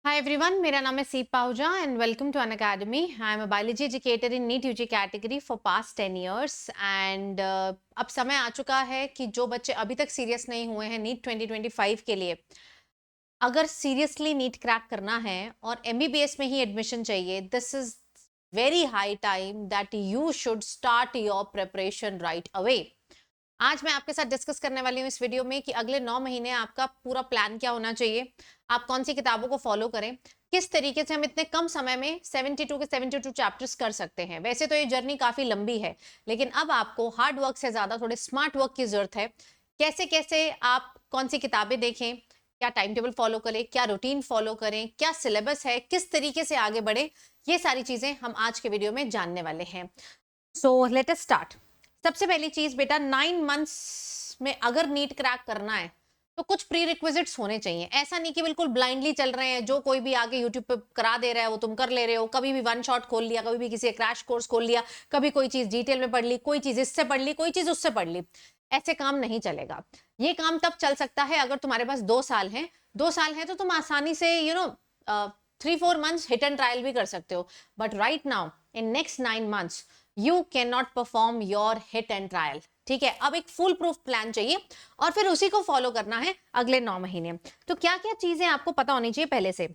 Hi everyone, मेरा नाम है सीप Pahuja and welcome to Unacademy. I am a biology educator in NEET UG category for past 10 years and अब समय आ चुका है कि जो बच्चे अभी तक सीरियस नहीं हुए हैं नीट 2025 के लिए, अगर सीरियसली नीट क्रैक करना है और एमबीबीएस में ही एडमिशन चाहिए, this is very high time that you should start your preparation right away. आज मैं आपके साथ डिस्कस करने वाली हूँ इस वीडियो में कि अगले 9 महीने आपका पूरा प्लान क्या होना चाहिए, आप कौन सी किताबों को फॉलो करें, किस तरीके से हम इतने कम समय में 72 के 72 चैप्टर्स कर सकते हैं। वैसे तो ये जर्नी काफी लंबी है, लेकिन अब आपको हार्ड वर्क से ज्यादा थोड़े स्मार्ट वर्क की जरूरत है। कैसे कैसे आप कौन सी किताबें देखें, क्या टाइम टेबल फॉलो करें, क्या रूटीन फॉलो करें, क्या सिलेबस है, किस तरीके से आगे बढ़े, ये सारी चीजें हम आज के वीडियो में जानने वाले हैं। So let us start. सबसे पहली चीज बेटा, 9 मंथ्स में अगर नीट क्रैक करना है तो कुछ प्री रिक्विजिट्स होने चाहिए। ऐसा नहीं कि बिल्कुल ब्लाइंडली चल रहे हैं, जो कोई भी आगे यूट्यूब पे करा दे रहा है वो तुम कर ले रहे हो। कभी भी वन शॉट खोल लिया, कभी भी किसी क्रैश कोर्स खोल लिया, कभी कोई चीज डिटेल में पढ़ ली, कोई चीज इससे पढ़ ली, कोई चीज उससे पढ़ ली। ऐसे काम नहीं चलेगा। ये काम तब चल सकता है अगर तुम्हारे पास 2 साल है। 2 साल है तो तुम आसानी से 3-4 मंथ्स हिट एंड ट्रायल भी कर सकते हो। But right now in next 9 months you can not perform your hit and trial. ठीक है, अब एक फुल प्रूफ प्लान चाहिए और फिर उसी को फॉलो करना है अगले 9 महीने। तो क्या क्या चीजें आपको पता होनी चाहिए पहले से।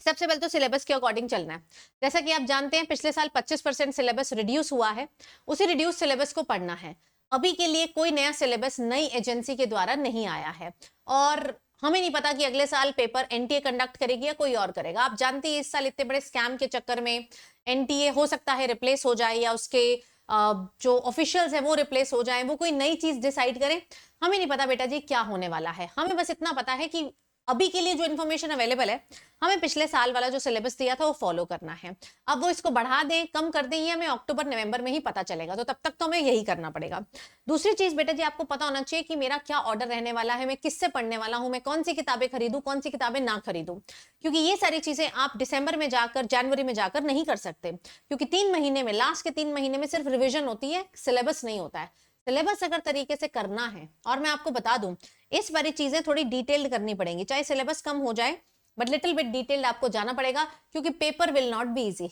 सबसे पहले तो सिलेबस के अकॉर्डिंग चलना है। जैसा कि आप जानते हैं पिछले साल 25% सिलेबस रिड्यूस हुआ है, उसी रिड्यूस सिलेबस को पढ़ना है। अभी के लिए कोई नया सिलेबस नई एजेंसी के द्वारा नहीं आया है और हमें नहीं पता कि अगले साल पेपर एनटीए कंडक्ट करेगी या कोई और करेगा। आप जानते हैं इस साल इतने बड़े स्कैम के चक्कर में एनटीए हो सकता है रिप्लेस हो जाए या उसके जो ऑफिशियल्स है वो रिप्लेस हो जाए, वो कोई नई चीज डिसाइड करें। हमें नहीं पता बेटा जी क्या होने वाला है। हमें बस इतना पता है कि अभी के लिए जो इन्फॉर्मेशन अवेलेबल है, हमें पिछले साल वाला जो सिलेबस दिया था वो फॉलो करना है। अब वो इसको बढ़ा दें कम कर दें ये हमें अक्टूबर नवंबर में ही पता चलेगा, तो तब तक तो हमें यही करना पड़ेगा। दूसरी चीज बेटा जी, आपको पता होना चाहिए कि मेरा क्या ऑर्डर रहने वाला है, मैं किससे पढ़ने वाला हूं, मैं कौन सी किताबें खरीदूं, कौन सी किताबें ना खरीदूं। क्योंकि ये सारी चीजें आप दिसंबर में जाकर जनवरी में जाकर नहीं कर सकते, क्योंकि 3 महीने में, लास्ट के 3 महीने में सिर्फ रिविजन होती है, सिलेबस नहीं होता है। सिलेबस अगर तरीके से करना है, और मैं आपको बता दूं इस बारी चीजें थोड़ी डिटेल्ड करनी पड़ेंगी, चाहे सिलेबस कम हो जाए बट लिटिल बिट डिटेल्ड आपको जाना पड़ेगा, क्योंकि paper will not be easy.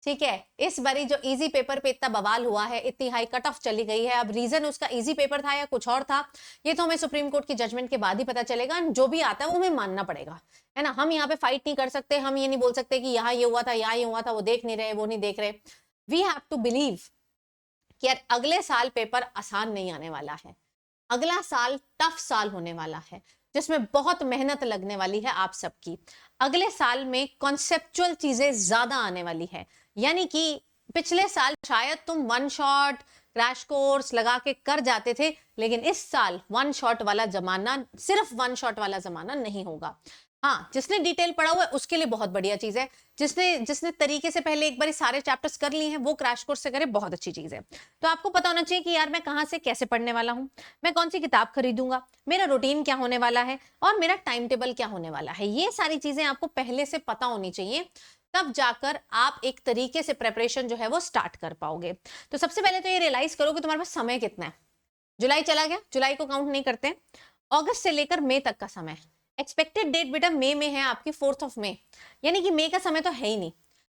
ठीक है, इस बारी जो इजी पेपर पे इतना बवाल हुआ है, इतनी हाई कट ऑफ चली गई है, अब रीजन उसका इजी पेपर था या कुछ और था, ये तो हमें सुप्रीम कोर्ट की जजमेंट के बाद ही पता चलेगा। जो भी आता है वो हमें मानना पड़ेगा, है ना। हम यहाँ पे फाइट नहीं कर सकते, हम ये नहीं बोल सकते कि यहाँ ये हुआ था, यहाँ ये हुआ था, वो देख नहीं रहे, वो नहीं देख रहे। वी हैव टू बिलीव कि यार अगले साल पेपर आसान नहीं आने वाला है, अगला साल टफ साल होने वाला है, जिसमें बहुत मेहनत लगने वाली है आप सबकी। अगले साल में कॉन्सेप्चुअल चीजें ज्यादा आने वाली है। यानी कि पिछले साल शायद तुम वन शॉट क्रैश कोर्स लगा के कर जाते थे, लेकिन इस साल वन शॉट वाला जमाना, सिर्फ वन शॉट वाला जमाना नहीं होगा। हाँ, जिसने डिटेल पढ़ा हुआ है उसके लिए बहुत बढ़िया चीज है। जिसने जिसने तरीके से पहले एक बार सारे चैप्टर्स कर लिए हैं वो क्रैश कोर्स से करे, बहुत अच्छी चीज है। तो आपको पता होना चाहिए कि यार मैं कहाँ से कैसे पढ़ने वाला हूँ, मैं कौन सी किताब खरीदूंगा, मेरा रूटीन क्या होने वाला है और मेरा टाइम टेबल क्या होने वाला है। ये सारी चीजें आपको पहले से पता होनी चाहिए, तब जाकर आप एक तरीके से प्रेपरेशन जो है वो स्टार्ट कर पाओगे। तो सबसे पहले तो ये रियलाइज करो कि तुम्हारे पास समय कितना है। जुलाई चला गया, जुलाई को काउंट नहीं करते। अगस्त से लेकर मई तक का समय, एक्सपेक्टेड डेट बेटा मई में है आपकी 4 मई, यानी कि मई का समय तो है ही नहीं।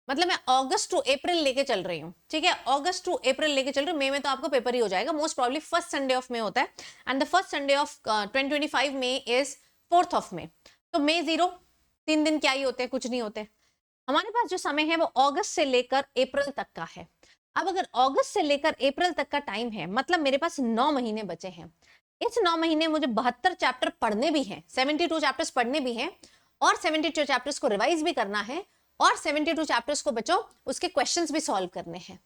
मतलब मैं अगस्त टू अप्रैल लेके चल रही हूँ, ठीक है, अगस्त टू अप्रैल लेके चल रही हूँ। मई में तो आपको पेपर ही हो जाएगा, most probably first Sunday of May होता है, and the first Sunday of 2025 May is 4 May. तो मई 0, 3 दिन क्या ही होते हैं, कुछ नहीं होते। हमारे पास जो समय है वो अगस्त से लेकर अप्रैल तक का है। अब अगर अगस्त से लेकर अप्रैल तक का टाइम है, मतलब मेरे पास 9 महीने बचे हैं। इस 9 महीने मुझे 72 चैप्टर पढ़ने भी हैं, 72 चैप्टर्स पढ़ने भी हैं, और 72 चैप्टर्स को रिवाइज भी करना है, और 72 चैप्टर्स को बच्चों उसके क्वेश्चंस भी सॉल्व करने हैं।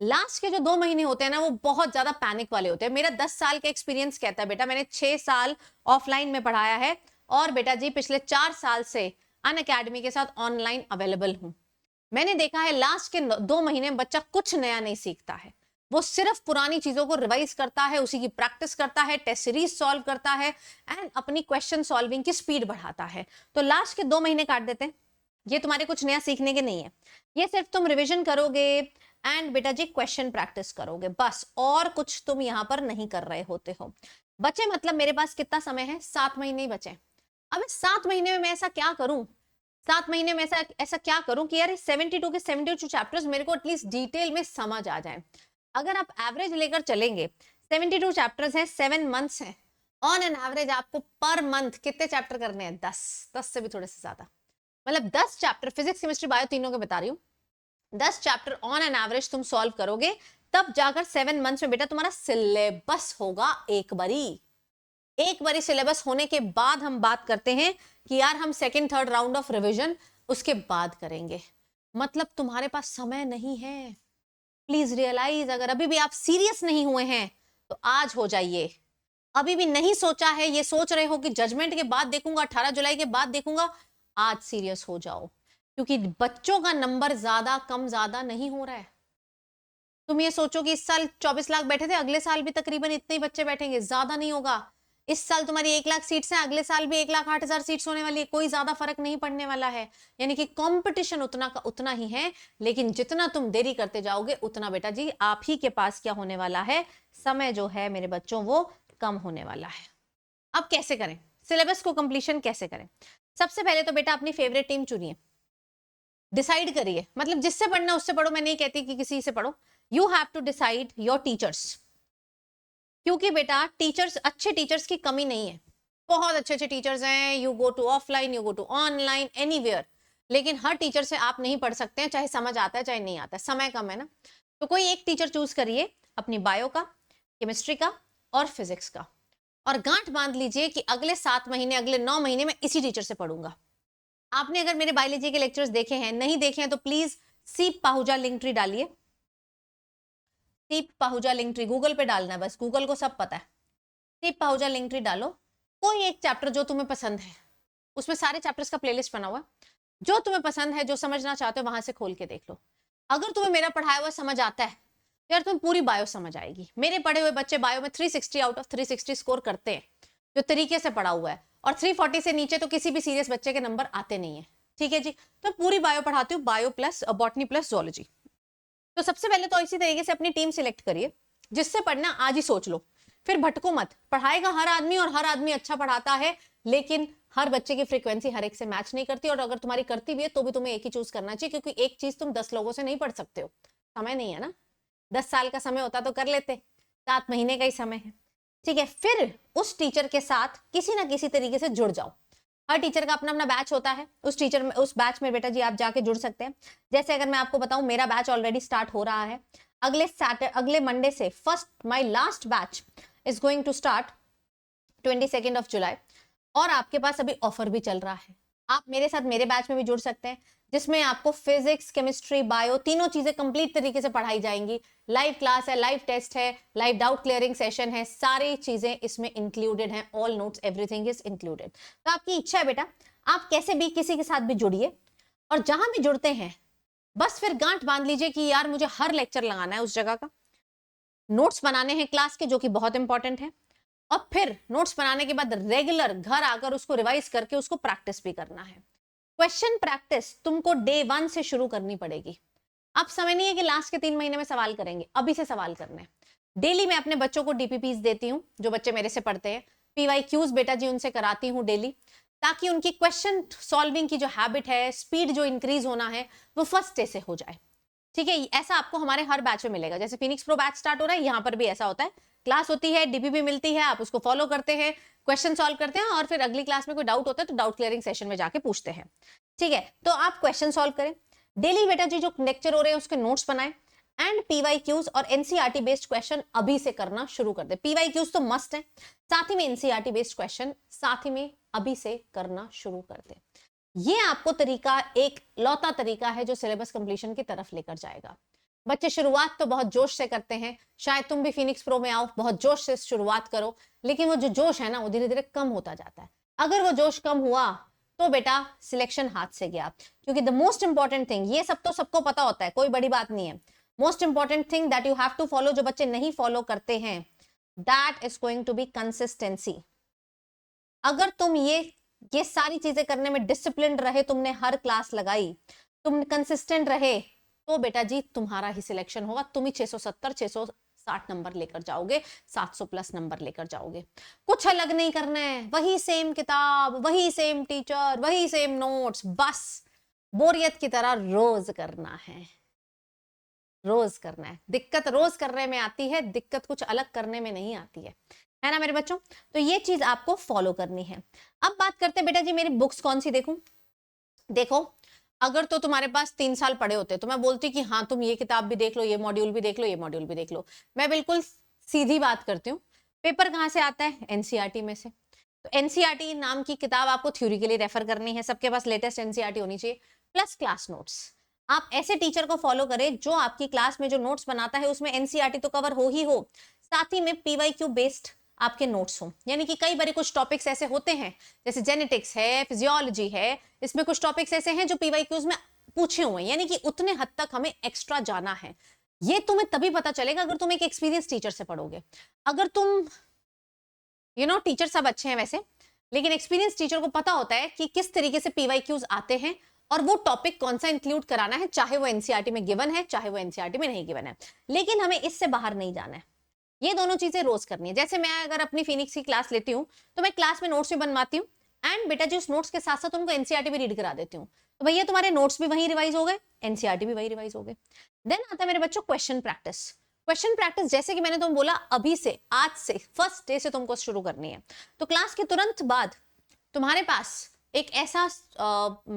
लास्ट के जो 2 महीने होते हैं ना, वो बहुत ज्यादा पैनिक वाले होते हैं। मेरा 10 साल का एक्सपीरियंस कहता है बेटा, मैंने 6 साल ऑफलाइन में पढ़ाया है, और बेटा जी पिछले 4 साल से अन अकेडमी के साथ ऑनलाइन अवेलेबल हूं। मैंने देखा है लास्ट के 2 महीने में बच्चा कुछ नया नहीं सीखता है, वो सिर्फ पुरानी चीजों को रिवाइज करता है, उसी की प्रैक्टिस करता है, टेस्ट सीरीज सॉल्व करता है, एंड अपनी क्वेश्चन सॉल्विंग की स्पीड बढ़ाता है। तो लास्ट के 2 महीने काट देते हैं, ये तुम्हारे कुछ नया सीखने के नहीं है, ये सिर्फ तुम रिविजन करोगे एंड बेटा जी क्वेश्चन प्रैक्टिस करोगे, बस और कुछ तुम यहाँ पर नहीं कर रहे होते हो। बचे मतलब मेरे पास कितना समय है, 7 महीने ही बचे। अब इस 7 महीने में मैं ऐसा क्या करूं 7 महीने में ऐसा ऐसा क्या करूं कि यार 72 के 72 चैप्टर्स मेरे को एटलीस्ट डिटेल में समझ आ जाए। अगर आप एवरेज लेकर चलेंगे, 72 चैप्टर्स हैं, 7 मंथ्स हैं, ऑन एन एवरेज आपको पर मंथ कितने चैप्टर करने हैं? 10 से भी थोड़े से ज्यादा, मतलब 10 चैप्टर, फिजिक्स केमिस्ट्री बायो तीनों के बता रही हूँ, 10 चैप्टर ऑन एन एवरेज तुम सॉल्व करोगे, तब जाकर 7 मंथ्स में बेटा तुम्हारा सिलेबस होगा। एक बारी सिलेबस होने के बाद हम बात करते हैं कि यार हम second third round of revision उसके बाद करेंगे। मतलब तुम्हारे पास समय नहीं है। प्लीज रियलाइज, अगर अभी भी आप सीरियस नहीं हुए हैं तो आज हो जाइए। अभी भी नहीं सोचा है, ये सोच रहे हो कि जजमेंट के बाद देखूंगा, 18 जुलाई के बाद देखूंगा, आज सीरियस हो जाओ, क्योंकि बच्चों का नंबर ज्यादा कम ज्यादा नहीं हो रहा है। तुम ये सोचो कि इस साल 24 लाख बैठे थे, अगले साल भी तकरीबन इतने ही बच्चे बैठेंगे, ज्यादा नहीं होगा। इस साल तुम्हारी 1 लाख सीट्स हैं, अगले साल भी 1,08,000 सीट्स होने वाली है, कोई ज्यादा फर्क नहीं पड़ने वाला है। यानी कि कंपटीशन उतना का उतना ही है, लेकिन जितना तुम देरी करते जाओगे उतना बेटा जी आप ही के पास क्या होने वाला है, समय जो है मेरे बच्चों वो कम होने वाला है। अब कैसे करें सिलेबस को कंप्लीशन, कैसे करें? सबसे पहले तो बेटा अपनी फेवरेट टीम चुनिए, डिसाइड करिए, मतलब जिससे पढ़ना उससे पढ़ो, मैं नहीं कहती कि किसी से पढ़ो। You have to decide your teachers, क्योंकि बेटा टीचर्स, अच्छे टीचर्स की कमी नहीं है, बहुत अच्छे अच्छे टीचर्स हैं, you go to offline, you go to online, anywhere, लेकिन हर टीचर से आप नहीं पढ़ सकते हैं, चाहे समझ आता है चाहे नहीं आता है, समय कम है ना। तो कोई एक टीचर चूज करिए, अपनी बायो का, केमिस्ट्री का और फिजिक्स का, और गांठ बांध लीजिए कि अगले 7 महीने, अगले 9 महीने में इसी टीचर से पढ़ूंगा। आपने अगर मेरे बायोलॉजी के लेक्चर्स देखे हैं, नहीं देखे हैं, तो प्लीज सीप पाहुजा लिंक ट्री डालिए, सीप पाहुजा लिंक ट्री गूगल पे डालना है, बस गूगल को सब पता है। सीप पाहुजा लिंक ट्री डालो, कोई एक चैप्टर जो तुम्हें पसंद है, उसमें सारे चैप्टर्स का प्लेलिस्ट बना हुआ है, जो तुम्हें पसंद है, जो समझना चाहते हो वहां से खोल के देख लो। अगर तुम्हें मेरा पढ़ाया हुआ समझ आता है यार, तुम्हें पूरी बायो समझ आएगी। मेरे पढ़े हुए बच्चे बायो में 360 आउट ऑफ 360 स्कोर करते हैं, जो तरीके से पढ़ा हुआ है, और 340 से नीचे तो किसी भी सीरियस बच्चे के नंबर आते नहीं है। ठीक है जी, तो पूरी बायो पढ़ाती हूँ, bio plus botany plus zoology. तो सबसे पहले तो इसी तरीके से अपनी टीम सिलेक्ट करिए, जिससे पढ़ना आज ही सोच लो, फिर भटको मत। पढ़ाएगा हर आदमी, और हर आदमी अच्छा पढ़ाता है, लेकिन हर बच्चे की फ्रीक्वेंसी हर एक से मैच नहीं करती, और अगर तुम्हारी करती भी है तो भी तुम्हें एक ही चूज करना चाहिए, क्योंकि एक चीज तुम 10 लोगों से नहीं पढ़ सकते हो, समय नहीं है ना। 10 साल का समय होता तो कर लेते, 7 महीने का ही समय है। ठीक है, फिर उस टीचर के साथ किसी ना किसी तरीके से जुड़ जाओ। हर टीचर का अपना अपना बैच होता है, उस टीचर में, उस बैच में बेटा जी आप जाके जुड़ सकते हैं। जैसे अगर मैं आपको बताऊं, मेरा बैच ऑलरेडी स्टार्ट हो रहा है, अगले मंडे से my last batch is going to start 22 of July, और आपके पास अभी ऑफर भी चल रहा है। आप मेरे साथ मेरे बैच में भी जुड़ सकते हैं, जिसमें आपको फिजिक्स, केमिस्ट्री, बायो तीनों चीजें कंप्लीट तरीके से पढ़ाई जाएंगी। लाइव क्लास है, लाइव टेस्ट है, लाइव डाउट क्लियरिंग सेशन है, सारी चीजें इसमें इंक्लूडेड हैं, all notes everything is included. तो आपकी इच्छा है बेटा, आप कैसे भी किसी के साथ भी जुड़िए, और जहां भी जुड़ते हैं बस फिर गांठ बांध लीजिए कि यार मुझे हर लेक्चर लगाना है उस जगह का, नोट्स बनाने हैं क्लास के जो कि बहुत इंपॉर्टेंट है, और फिर नोट्स बनाने के बाद रेगुलर घर आकर उसको रिवाइज करके उसको प्रैक्टिस भी करना है। क्वेश्चन प्रैक्टिस तुमको डे 1 से शुरू करनी पड़ेगी। अब समय नहीं है कि लास्ट के 3 महीने में सवाल करेंगे, अभी से सवाल करने हैं। डेली मैं अपने बच्चों को डीपीपीज देती हूँ, जो बच्चे मेरे से पढ़ते हैं, पीवाईक्यूज बेटा जी उनसे कराती हूँ डेली, ताकि उनकी क्वेश्चन सॉल्विंग की जो हैबिट है, स्पीड जो इंक्रीज होना है, वो फर्स्ट डे से हो जाए। ठीक है, ऐसा आपको हमारे हर बैच में मिलेगा। जैसे फिनिक्स प्रो बैच स्टार्ट हो रहा है, यहाँ पर भी ऐसा होता है, क्लास होती है, डीपीपी मिलती है, आप उसको फॉलो करते हैं, क्वेश्चन सॉल्व करते हैं, और फिर अगली क्लास में कोई डाउट होता है तो डाउट क्लियरिंग सेशन में जाके पूछते हैं। ठीक है, तो आप क्वेश्चन सॉल्व करें डेली बेटा जी, जो लेक्चर हो रहे हैं उसके नोट्स बनाएं, एंड पीवाईक्यूज और एनसीईआरटी बेस्ड क्वेश्चन अभी से करना शुरू कर दे। पीवाईक्यूज तो मस्ट है, साथ ही में एनसीईआरटी बेस्ड क्वेश्चन साथ ही में अभी से करना शुरू कर दे। ये आपको तरीका एक लौता तरीका है जो सिलेबस कंप्लीशन की तरफ लेकर जाएगा। बच्चे शुरुआत तो बहुत जोश से करते हैं, शायद तुम भी फिनिक्स प्रो में आओ, बहुत जोश से शुरुआत करो, लेकिन वो जो जोश है ना वो धीरे धीरे कम होता जाता है। अगर वो जोश कम हुआ तो बेटा सिलेक्शन हाथ से गया, क्योंकि द मोस्ट इंपॉर्टेंट थिंग, ये सब तो सबको पता होता है, कोई बड़ी बात नहीं है, most important thing that you have to follow, जो बच्चे नहीं फॉलो करते हैं, that is going to be consistency. अगर तुम ये सारी चीजें करने में डिसिप्लिन रहे, तुमने हर क्लास लगाई, तुम कंसिस्टेंट रहे, तो बेटा जी तुम्हारा ही सिलेक्शन होगा, तुम ही 670 60 नंबर लेकर जाओगे, 700 प्लस नंबर लेकर जाओगे। कुछ अलग नहीं करना है, वही सेम किताब, वही सेम टीचर, वही सेम नोट्स, बस बोरियत की तरह रोज करना है, रोज करना है। दिक्कत रोज करने में आती है, दिक्कत कुछ अलग करने में नहीं आती है ना मेरे बच्चों। तो ये चीज आपको फॉलो करनी है। अब बात करते हैं बेटा जी मेरी बुक्स कौन सी देखूं। देखो अगर तो तुम्हारे पास 3 साल पढ़े होते तो मैं बोलती कि हाँ तुम ये किताब भी देख लो, ये मॉड्यूल भी देख लो, ये मॉड्यूल भी देख लो। मैं बिल्कुल सीधी बात करती हूँ। पेपर कहाँ से आता है? एनसीईआरटी में से। तो एनसीईआरटी नाम की किताब आपको थ्योरी के लिए रेफर करनी है, सबके पास लेटेस्ट एनसीईआरटी होनी चाहिए, प्लस क्लास नोट्स। आप ऐसे टीचर को फॉलो करें जो आपकी क्लास में जो नोट्स बनाता है उसमें एनसीईआरटी तो कवर हो ही हो, साथ ही में पीवाईक्यू बेस्ड आपके नोट्स हो। यानी कि कई बार कुछ टॉपिक्स ऐसे होते हैं जैसे जेनेटिक्स है, फिजियोलॉजी है, इसमें कुछ टॉपिक्स ऐसे हैं जो पीवाईक्यूज में पूछे हुए हैं, यानी कि उतने हद तक हमें एक्स्ट्रा जाना है। ये तुम्हें तभी पता चलेगा अगर तुम एक एक्सपीरियंस टीचर से पढ़ोगे। अगर तुम टीचर सब अच्छे हैं वैसे, लेकिन एक्सपीरियंस टीचर को पता होता है कि किस तरीके से पीवाईक्यूज आते हैं और वो टॉपिक कौन सा इंक्लूड कराना है, चाहे वो एनसीईआरटी में गिवन है, चाहे वो एनसीईआरटी में नहीं गिवन है, लेकिन हमें इससे बाहर नहीं जाना है। ये दोनों चीजें रोज करनी है। जैसे मैं अगर अपनी फिनिक्स की क्लास लेती हूँ तो मैं क्लास में नोट्स भी बनवाती हूँ एंड बेटा जी उस नोट्स के साथ साथ उनको एनसीईआरटी भी रीड करा देती हूँ। तो भैया तुम्हारे नोट्स भी वही रिवाइज हो गए, एनसीईआरटी भी वही रिवाइज हो गए। देन आता है मेरे बच्चों क्वेश्चन प्रैक्टिस। क्वेश्चन प्रैक्टिस जैसे कि मैंने तुम बोला अभी से, आज से, फर्स्ट डे से तुमको शुरू करनी है। तो क्लास के तुरंत बाद तुम्हारे पास एक ऐसा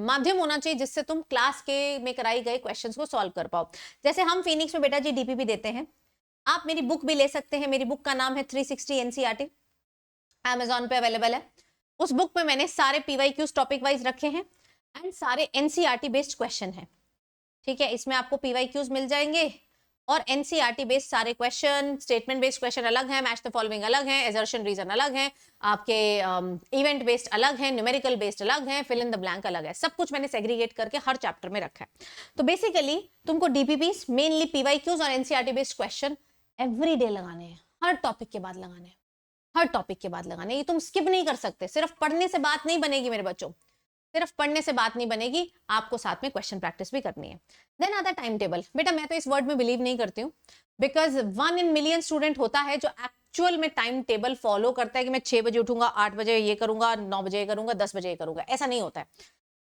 माध्यम होना चाहिए जिससे तुम क्लास के में कराई गए क्वेश्चंस को सॉल्व कर पाओ। जैसे हम फिनिक्स में बेटा जी डीपीपी देते हैं, आप मेरी बुक भी ले सकते हैं। मेरी बुक का नाम है 360 एनसीईआरटी, अमेज़न पे अवेलेबल है। उस बुक में मैंने सारे पीवाईक्यूज टॉपिक वाइज रखे हैं एंड सारे एनसीईआरटी बेस्ड क्वेश्चन हैं। ठीक है, इसमें आपको पीवाईक्यूज मिल जाएंगे और एनसीईआरटी बेस्ड सारे क्वेश्चन, स्टेटमेंट बेस्ड क्वेश्चन अलग हैं, मैच द फॉलोइंग अलग हैं, एजर्शन रीजन अलग हैं, आपके इवेंट बेस्ड अलग हैं, न्यूमेरिकल बेस्ड अलग हैं, फिल इन द ब्लैंक अलग है। सब कुछ मैंने सेग्रीगेट करके हर चैप्टर में रखा है। तो बेसिकली तुमको डीपीपीज, मेनली पीवाईक्यूज और NCERT based question every day लगाने हैं, हर टॉपिक के बाद लगाने हैं, हर टॉपिक के बाद लगाने। ये तुम स्किप नहीं कर सकते। सिर्फ पढ़ने से बात नहीं बनेगी मेरे बच्चों, सिर्फ पढ़ने से बात नहीं बनेगी, आपको साथ में क्वेश्चन प्रैक्टिस भी करनी है। देन आता है टाइम टेबल। बेटा मैं तो इस वर्ड में बिलीव नहीं करती हूँ, बिकॉज 1 in million स्टूडेंट होता है जो एक्चुअल में टाइम टेबल फॉलो करता है कि मैं 6 बजे उठूंगा, 8 बजे ये करूंगा, 9 बजे ये करूंगा, 10 बजे ये करूंगा। ऐसा नहीं होता है।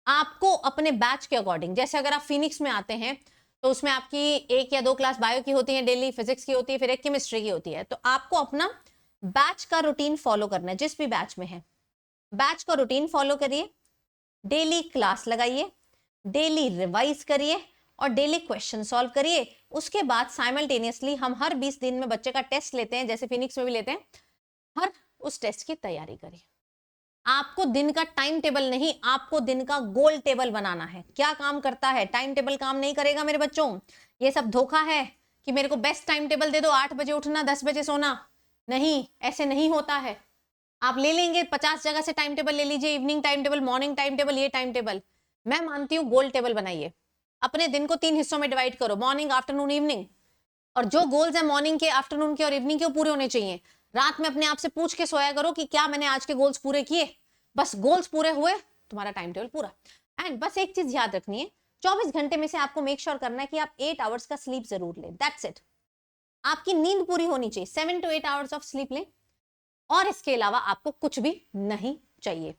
आपको अपने बैच के अकॉर्डिंग, जैसे अगर आप फिनिक्स में आते हैं तो उसमें आपकी 1 या 2 क्लास बायो की होती है डेली, फिजिक्स की होती है, फिर एक केमिस्ट्री की होती है। तो आपको अपना बैच का रूटीन फॉलो करना है। जिस भी बैच में है बैच का रूटीन फॉलो करिए, डेली क्लास लगाइए, डेली रिवाइज करिए और डेली क्वेश्चन सॉल्व करिए। उसके बाद साइमल्टेनियसली हम हर 20 दिन में बच्चे का टेस्ट लेते हैं, जैसे फिनिक्स में भी लेते हैं, हर उस टेस्ट की तैयारी करिए। आपको दिन का टाइम टेबल नहीं, आपको दिन का गोल टेबल बनाना है। क्या काम करता है? टाइम टेबल काम नहीं करेगा मेरे बच्चों। ये सब धोखा है कि मेरे को बेस्ट टाइम टेबल दे दो, 8 बजे उठना, 10 बजे सोना। नहीं, ऐसे नहीं होता है। आप ले लेंगे 50 जगह से टाइम टेबल ले लीजिए, evening time table, morning time table, ये टाइम टेबल। मैं मानती हूँ गोल टेबल बनाइए। अपने दिन को 3 हिस्सों में डिवाइड करो, मॉर्निंग, आफ्टरनून, इवनिंग। और जो गोल्स है मॉर्निंग के, आफ्टरनून के और इवनिंग के, वो पूरे होने चाहिए। रात में अपने आप से पूछ के सोया करो कि क्या मैंने आज के गोल्स पूरे किए। बस गोल्स पूरे हुए, तुम्हारा टाइम टेबल पूरा। एंड बस एक चीज याद रखनी है, 24 घंटे में से आपको मेक श्योर करना है कि आप 8 आवर्स का स्लीप जरूर लें। That's it. आपकी नींद पूरी होनी चाहिए, 7 to 8 आवर्स ऑफ स्लीप लें और इसके अलावा आपको कुछ भी नहीं चाहिए।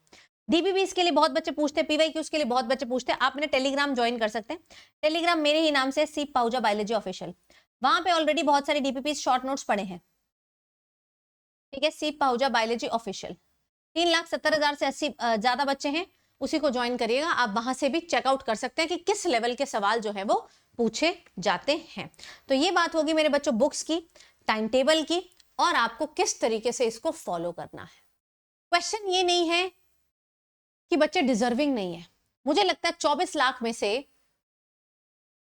डीबीबीस के लिए बहुत बच्चे पूछते हैं, पीवाईक्यूज के लिए बहुत बच्चे पूछते हैं। आप मेरे टेलीग्राम ज्वाइन कर सकते हैं। टेलीग्राम मेरे ही नाम से, सीप पाहुजा बायोलॉजी ऑफिशियल। वहां पे ऑलरेडी बहुत सारे डीपीपी शॉर्ट नोट्स पड़े हैं। ठीक है, सीप पाहुजा बायोलॉजी ऑफिशियल। 3,70,000 से 80 ज्यादा बच्चे हैं, उसी को ज्वाइन करिएगा। आप वहां से भी चेकआउट कर सकते हैं कि किस लेवल के सवाल जो है वो पूछे जाते हैं। तो ये बात होगी मेरे बच्चों बुक्स की, टाइम टेबल की, और आपको किस तरीके से इसको फॉलो करना है। क्वेश्चन ये नहीं है कि बच्चे डिजर्विंग नहीं है। मुझे लगता है 24 लाख में से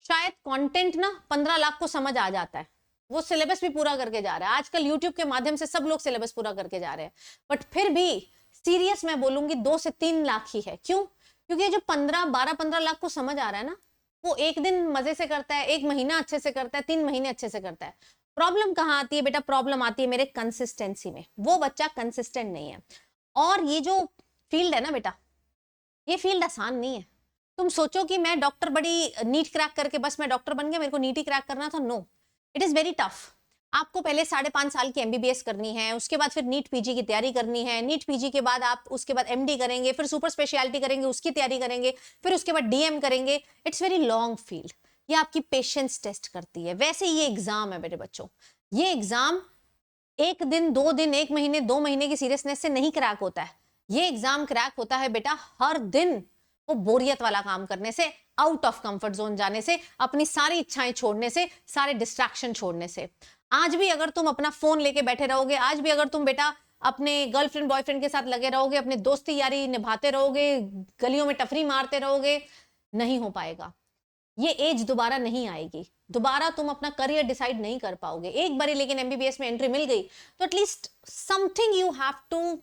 शायद कंटेंट ना 15 लाख को समझ आ जाता है, वो सिलेबस भी पूरा करके जा रहा है। आजकल यूट्यूब के माध्यम से सब लोग सिलेबस पूरा करके जा रहे हैं, बट फिर भी सीरियस मैं बोलूंगी 2 से 3 लाख ही है। क्यों? क्योंकि जो 12-15 लाख को समझ आ रहा है ना, वो एक दिन मजे से करता है, 1 महीना अच्छे से करता है, 3 महीने अच्छे से करता है। प्रॉब्लम कहाँ आती है बेटा? प्रॉब्लम आती है मेरे कंसिस्टेंसी में। वो बच्चा कंसिस्टेंट नहीं है। और ये जो फील्ड है ना बेटा, ये फील्ड आसान नहीं है। तुम सोचो कि मैं डॉक्टर, बड़ी नीट क्रैक करके बस मैं डॉक्टर बन गया, मेरे को नीट ही क्रैक करना था। No, it is very tough. आपको पहले 5.5 साल की एमबीबीएस करनी है, उसके बाद फिर नीट पीजी की तैयारी करनी है, नीट पीजी के बाद आप उसके बाद एमडी करेंगे, फिर सुपर स्पेशलिटी करेंगे, उसकी तैयारी करेंगे, फिर उसके बाद डीएम करेंगे। It's very long field. ये आपकी पेशेंस टेस्ट करती है। वैसे ये एग्जाम है मेरे बच्चों, ये एग्जाम 1 दिन 2 दिन 1 महीने 2 महीने की सीरियसनेस से नहीं क्रैक होता है। ये एग्जाम क्रैक होता है बेटा हर दिन वो बोरियत वाला काम करने से, आउट ऑफ कंफर्ट जोन जाने से, अपनी सारी इच्छाएं छोड़ने से, सारे डिस्ट्रैक्शन छोड़ने से। आज भी अगर तुम अपना फोन लेके बैठे रहोगे, आज भी अगर तुम बेटा अपने गर्लफ्रेंड बॉयफ्रेंड के साथ लगे रहोगे, अपने दोस्ती यारी निभाते रहोगे, गलियों में टफरी मारते रहोगे, नहीं हो पाएगा। ये एज दोबारा नहीं आएगी, दोबारा तुम अपना करियर डिसाइड नहीं कर पाओगे। एक बारी लेकिन एमबीबीएस में एंट्री मिल गई तो at least something you have to,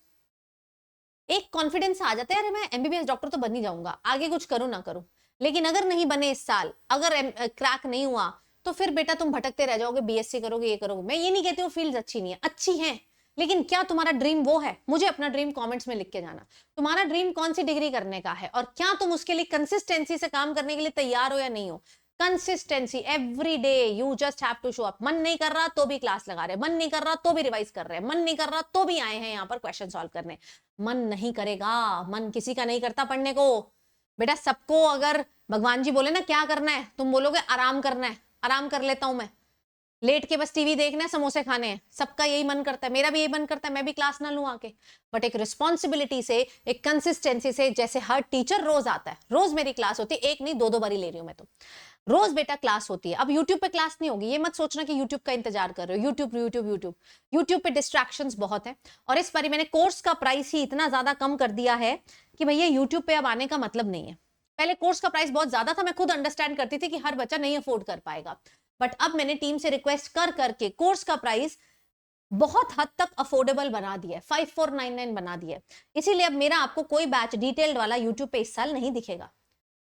एक कॉन्फिडेंस आ जाता है, अरे मैं एमबीबीएस डॉक्टर तो बन ही जाऊंगा, आगे कुछ करूं ना करूं। लेकिन अगर नहीं बने इस साल, अगर क्रैक नहीं हुआ, तो फिर बेटा तुम भटकते रह जाओगे, बीएससी करोगे, ये करोगे। मैं ये नहीं कहती हूँ फील्ड अच्छी नहीं है, अच्छी है, लेकिन क्या तुम्हारा ड्रीम वो है? मुझे अपना ड्रीम कमेंट्स में लिख के जाना। तुम्हारा ड्रीम कौन सी डिग्री करने का है और क्या तुम उसके लिए कंसिस्टेंसी से काम करने के लिए तैयार हो या नहीं हो? Consistency, every day you just have to show up. मन नहीं कर रहा तो भी क्लास लगा रहे, मन नहीं कर रहा तो भी रिवाइज कर रहे हैं, मन नहीं कर रहा तो भी आए हैं यहाँ पर क्वेश्चन सॉल्व करने। मन नहीं करेगा, मन किसी का नहीं करता पढ़ने को। बेटा सबको अगर भगवान जी बोले ना क्या करना है, तुम बोलोगे आराम करना है, आराम कर लेता हूं मैं, लेट के बस टीवी देखना है, समोसे खाने हैं। सबका यही मन करता है, मेरा भी यही मन करता है, मैं भी क्लास ना लूं आके। बट एक रिस्पॉन्सिबिलिटी से, एक कंसिस्टेंसी से, जैसे हर टीचर रोज आता है, रोज मेरी क्लास होती है, एक नहीं 2-2 बारी ले रही हूं मैं तो, रोज बेटा क्लास होती है। अब यूट्यूब पे क्लास नहीं होगी, ये मत सोचना कि यूट्यूब का इंतजार कर रहे हो। यूट्यूब यूट्यूब यूट्यूब यूट्यूब पे डिस्ट्रैक्शंस बहुत है। और इस बार मैंने कोर्स का प्राइस ही इतना ज्यादा कम कर दिया है कि भैया यूट्यूब पे अब आने का मतलब नहीं है। पहले कोर्स का प्राइस बहुत ज्यादा था, मैं खुद अंडरस्टैंड करती थी कि हर बच्चा नहीं अफोर्ड कर पाएगा। बट अब मैंने टीम से रिक्वेस्ट कर करके कोर्स का प्राइस बहुत हद तक अफोर्डेबल बना दिया है, 5499 बना दिया है। इसीलिए अब मेरा आपको कोई बैच डिटेल्ड वाला यूट्यूब पे इस साल नहीं दिखेगा।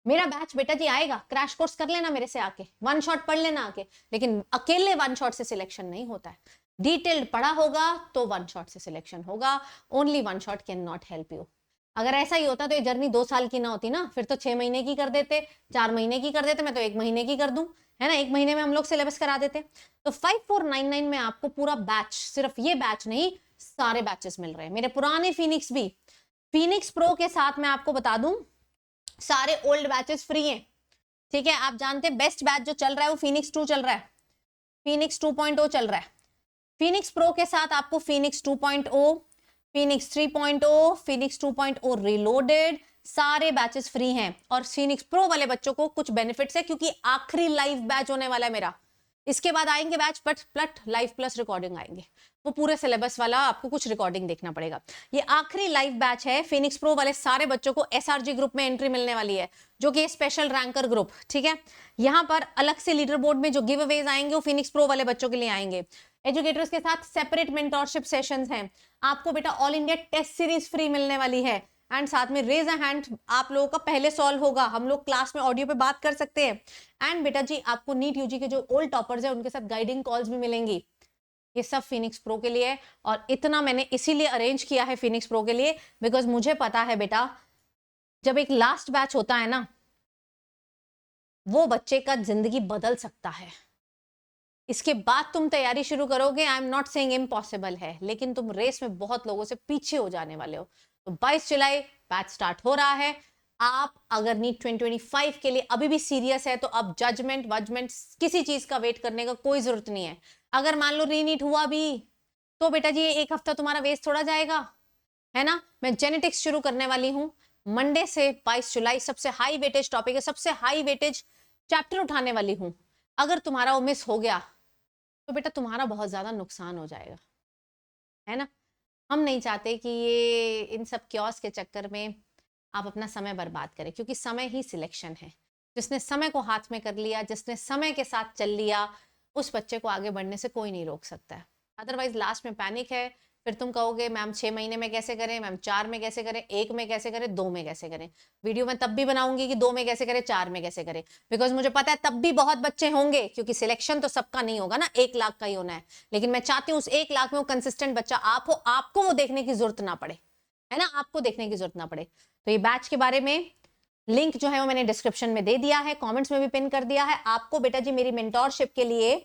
मेरा बैच बेटा जी आएगा, क्रैश कोर्स कर लेना मेरे से आके, वन शॉट पढ़ लेना आके, लेकिन अकेले वन शॉट से सिलेक्शन नहीं होता है। डिटेल्ड पढ़ा होगा तो वन शॉट से सिलेक्शन होगा। Only one shot can not help you. अगर ऐसा ही होता तो ये जर्नी 2 साल की ना होती ना, फिर तो 6 महीने की कर देते, 4 महीने की कर देते, मैं तो 1 महीने की कर दूं, है ना, 1 महीने में हम लोग सिलेबस करा देते। तो 5499 में आपको पूरा बैच, सिर्फ ये बैच नहीं सारे बैचेस मिल रहे हैं। मेरे पुराने फिनिक्स भी, फिनिक्स प्रो के साथ मैं आपको बता दूं सारे ओल्ड बैचेस फ्री हैं। ठीक है, आप जानते हैं बेस्ट बैच जो चल रहा है वो फिनिक्स 2 चल रहा है, फिनिक्स 2.0 चल रहा है। फिनिक्स प्रो के साथ आपको फिनिक्स 2.0, फिनिक्स 3.0, फिनिक्स 2.0 रिलोडेड, सारे बैचेस फ्री हैं। और फिनिक्स प्रो वाले बच्चों को कुछ बेनिफिट्स है क्योंकि आखिरी लाइव बैच होने वाला है मेरा। इसके बाद आएंगे बैच प्लट लाइव प्लस रिकॉर्डिंग आएंगे, वो पूरे सिलेबस वाला आपको कुछ रिकॉर्डिंग देखना पड़ेगा। ये आखिरी लाइव बैच है। फिनिक्स प्रो वाले सारे बच्चों को एसआरजी ग्रुप में एंट्री मिलने वाली है, जो कि स्पेशल रैंकर ग्रुप। ठीक है, यहाँ पर अलग से लीडर बोर्ड में जो गिव अवेज आएंगे वो फिनिक्स प्रो वाले बच्चों के लिए आएंगे। एजुकेटर्स के साथ सेपरेट मेंटोरशिप सेशंस हैं। आपको बेटा all India test series free मिलने वाली है। एंड साथ में रेज अ हैंड आप लोगों का पहले सॉल्व होगा, हम लोग क्लास में ऑडियो पे बात कर सकते हैं। एंड बेटा जी आपको नीट यूजी के जो ओल्ड टॉपर्स हैं उनके साथ गाइडिंग कॉल्स भी मिलेंगी। ये सब फिनिक्स प्रो के लिए है, और इतना मैंने इसीलिए अरेंज किया है फिनिक्स प्रो के लिए बिकॉज मुझे पता है बेटा जब एक लास्ट बैच होता है ना, वो बच्चे का जिंदगी बदल सकता है। इसके बाद तुम तैयारी शुरू करोगे, I am not saying impossible है, लेकिन तुम रेस में बहुत लोगों से पीछे हो जाने वाले हो। तो 22 जुलाई बैच स्टार्ट हो रहा है। आप अगर नीट 2025 के लिए अभी भी सीरियस है तो अब जजमेंट वजमेंट किसी चीज का वेट करने का कोई जरूरत नहीं है। अगर मान लो रीनीट हुआ भी तो बेटा जी 1 हफ्ता तुम्हारा वेस्ट थोड़ा जाएगा, है ना। मैं जेनेटिक्स शुरू करने वाली हूँ मंडे से 22 जुलाई, सबसे हाई वेटेज टॉपिक है, सबसे हाई वेटेज चैप्टर उठाने वाली हूँ। अगर तुम्हारा वो मिस हो गया तो बेटा तुम्हारा बहुत ज्यादा नुकसान हो जाएगा, है ना। हम नहीं चाहते कि ये इन सब क्योस के चक्कर में आप अपना समय बर्बाद करें, क्योंकि समय ही सिलेक्शन है। जिसने समय को हाथ में कर लिया, जिसने समय के साथ चल लिया, उस बच्चे को आगे बढ़ने से कोई नहीं रोक सकता है। अदरवाइज लास्ट में पैनिक है, फिर तुम कहोगे मैम 6 महीने में कैसे करें, मैम 4 में कैसे करें, 1 में कैसे करें, 2 में कैसे करें। वीडियो मैं तब भी बनाऊंगी कि 2 में कैसे करें, 4 में कैसे करें, बिकॉज मुझे पता है तब भी बहुत बच्चे होंगे, क्योंकि सिलेक्शन तो सबका नहीं होगा ना, 1 लाख का ही होना है। लेकिन मैं चाहती हूँ उस 1 लाख में वो कंसिस्टेंट बच्चा आप हो, आपको वो देखने की जरूरत ना पड़े, है ना, आपको देखने की जरूरत ना पड़े। तो ये बैच के बारे में लिंक जो है वो मैंने डिस्क्रिप्शन में दे दिया है, कमेंट्स में भी पिन कर दिया है। आपको बेटा जी मेरी मेंटोरशिप के लिए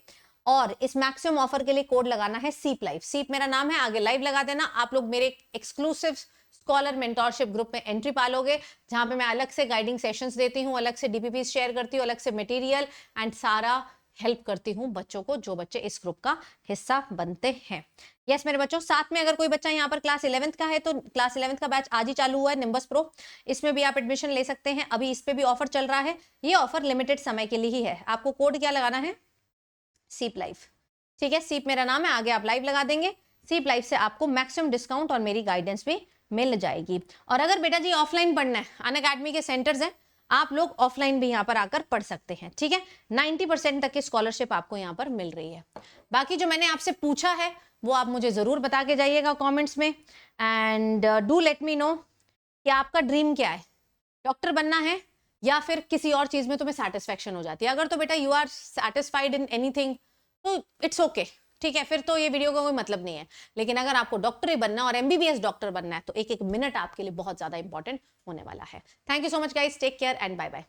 और इस मैक्सिमम ऑफर के लिए कोड लगाना है सीप लाइव। सीप मेरा नाम है, आगे लाइव लगा देना। आप लोग मेरे एक्सक्लूसिव स्कॉलर मेंटोरशिप ग्रुप में एंट्री पालोगे, जहां पे मैं अलग से गाइडिंग सेशंस देती हूँ, अलग से डीपीपी शेयर करती हूँ, अलग से मटेरियल एंड सारा हेल्प करती हूँ बच्चों को, जो बच्चे इस ग्रुप का हिस्सा बनते हैं। यस मेरे बच्चों, साथ में अगर कोई बच्चा यहाँ पर क्लास 11th का है तो क्लास 11th का बैच आज ही चालू हुआ है, निम्बस प्रो। इसमें भी आप एडमिशन ले सकते हैं, अभी इस पे भी ऑफर चल रहा है। ये ऑफर लिमिटेड समय के लिए ही है। आपको कोड क्या लगाना है? सीप लाइव। ठीक है, सीप मेरा नाम है, आगे आप लाइव लगा देंगे। सीप लाइव से आपको मैक्सिमम डिस्काउंट और मेरी गाइडेंस भी मिल जाएगी। और अगर बेटा जी ऑफलाइन पढ़ना है, अनअकैडमी के सेंटर्स हैं, आप लोग ऑफलाइन भी यहाँ पर आकर पढ़ सकते हैं। ठीक है, 90% तक की स्कॉलरशिप आपको यहाँ पर मिल रही है। बाकी जो मैंने आपसे पूछा है वो आप मुझे जरूर बता के जाइएगा कमेंट्स में, and do let me know कि आपका ड्रीम क्या है, डॉक्टर बनना है या फिर किसी और चीज में तुम्हें सेटिस्फेक्शन हो जाती है। अगर तो बेटा you are satisfied in anything तो इट्स ओके, ठीक है, फिर तो ये वीडियो का कोई मतलब नहीं है। लेकिन अगर आपको डॉक्टर ही बनना और एमबीबीएस डॉक्टर बनना है तो एक एक मिनट आपके लिए बहुत ज्यादा इंपॉर्टेंट होने वाला है। Thank you so much guys, take care and bye bye.